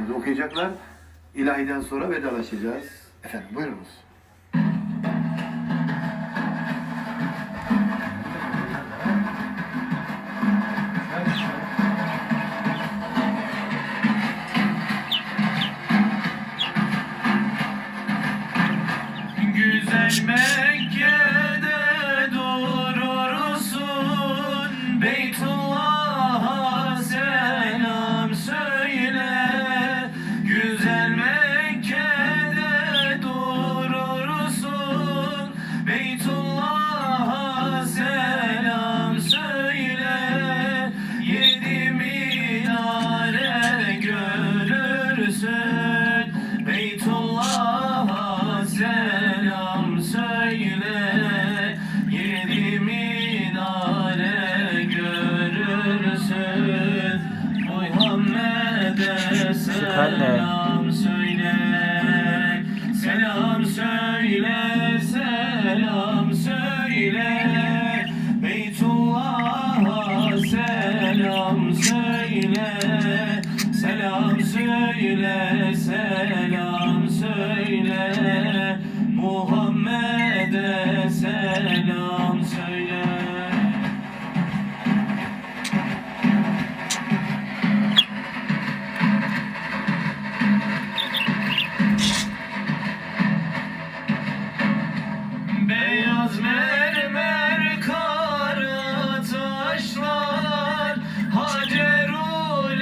dualarımızı okuyacaklar. İlahiden sonra vedalaşacağız. Efendim buyurunuz. Güzel Mekke'de durursun, Beytullah'a selam söyle. Güzel Mekke'de durursun, Beytullah'a selam söyle. Yedi minare görürsün, Beytullah'a selam söyle. Yedi minare görürsün, Muhammed'e selam söyle. Selam söyle, selam söyle. Beytullah'a selam söyle. Selam söyle, selam söyle. Muhammed'e selam söyle. Beyaz mermer kara taşlar, Hacerul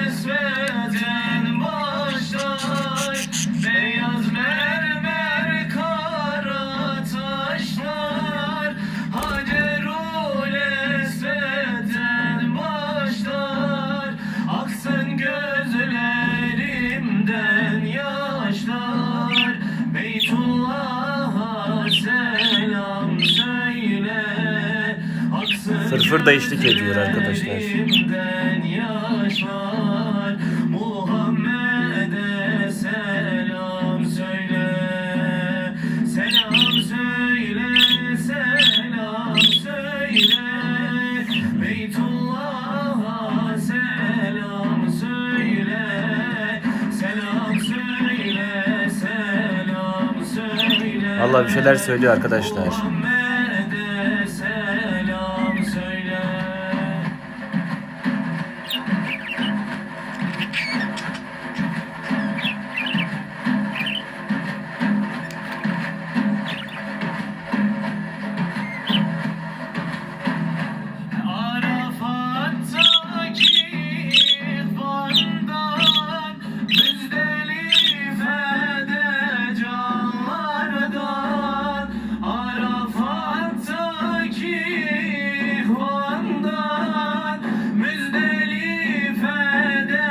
Esved'den başlar. Beyaz mermer kara taşlar, Hacerul Esved'den başlar. Aksın gözlerimden yaşlar, Beytullah'a selam söyle. Aksın Fırfır da eşlik ediyor arkadaşlar. gözlerimden yaşlar, Muhammed'e selam söyle. Selam söyle, selam söyle. Beytullah'a selam söyle. Selam söyle, selam söyle. Allah bir şeyler söylüyor arkadaşlar. Muhammed'e selam söyle. Arafat'taki ihvandan, Müzdelife'de canlardan. Arafat'taki ihvandan, Müzdelife'de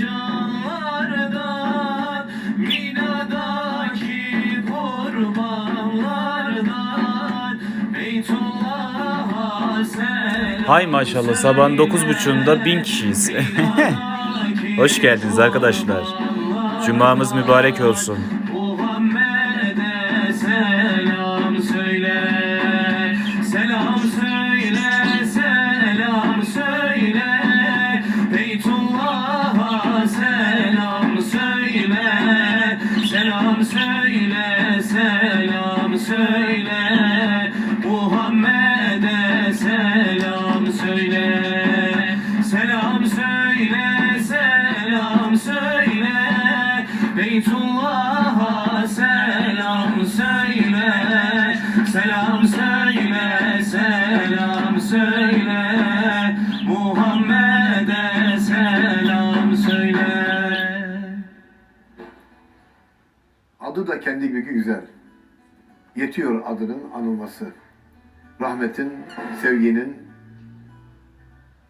canlardan. Mina'daki kurbanlardan, Beytullah'a selam. Hay maşallah, sabahın 9.30'unda 1000 kişiyiz. Hoş geldiniz arkadaşlar. Cumamız mübarek olsun. Muhammed'e selam söyle. Selam söyle, selam söyle. Beytullah'a selam söyle. Selam söyle, selam söyle. Muhammed'e selam söyle. Selam söyle, selam söyle. Beytullah'a selam söyle. Selam söyle, selam söyle. Muhammed'e selam söyle. Adı da kendi gibi güzel. Yetiyor adının anılması. Rahmetin, sevginin,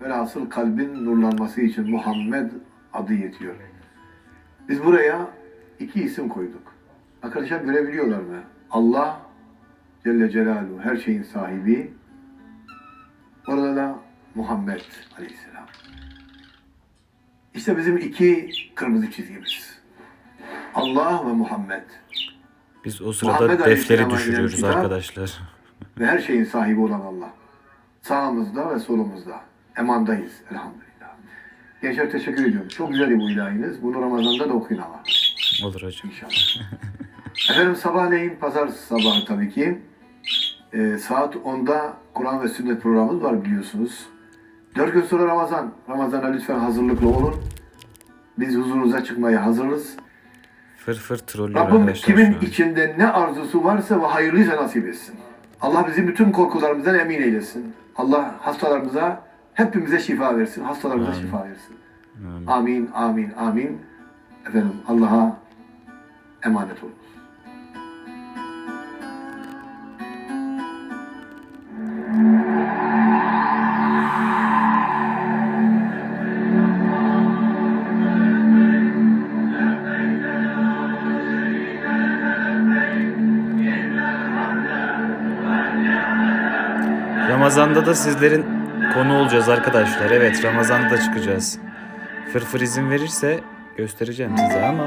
velhasıl kalbin nurlanması için Muhammed adı yetiyor. Biz buraya iki isim koyduk. Arkadaşlar görebiliyorlar mı? Allah Celle Celaluhu, her şeyin sahibi. Orada da Muhammed Aleyhisselam. İşte bizim iki kırmızı çizgimiz. Allah ve Muhammed. Biz o sırada Muhammed defteri Aleyhisselam'a düşürüyoruz inen kitap arkadaşlar. Ve her şeyin sahibi olan Allah. Sağımızda ve solumuzda. Emandayız elhamdülillah. Gençler teşekkür ediyorum. Çok güzel bu ilahiniz. Bunu Ramazan'da da okuyun ama. Olur hocam. İnşallah. Efendim sabahleyin pazar sabahı tabii ki. Saat 10'da Kur'an ve Sünnet programımız var biliyorsunuz. 4 gün sonra Ramazan. Ramazan'a lütfen hazırlıklı olun. Biz huzurunuza çıkmaya hazırız. Fır trollüyor Rabbim arkadaşlar kimin şu an. içinde ne arzusu varsa ve hayırlıysa nasip etsin. Allah bizi bütün korkularımızdan emin eylesin. Allah hastalarımıza, hepimize şifa versin. Hastalarımıza Amin. şifa versin. Amin. Amin, amin, amin. Efendim Allah'a emanet olun. Ramazan'da da sizlerin konu olacağız arkadaşlar. Evet, Ramazan'da da çıkacağız. Fırfır izin verirse göstereceğim size ama.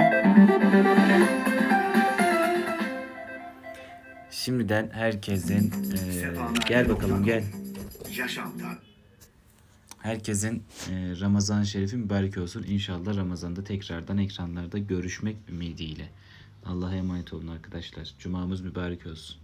Şimdiden herkesin gel bakalım gel. Herkesin Ramazan-ı Şerifi mübarek olsun. İnşallah Ramazan'da tekrardan ekranlarda görüşmek ümidiyle. Allah'a emanet olun arkadaşlar. Cumamız mübarek olsun.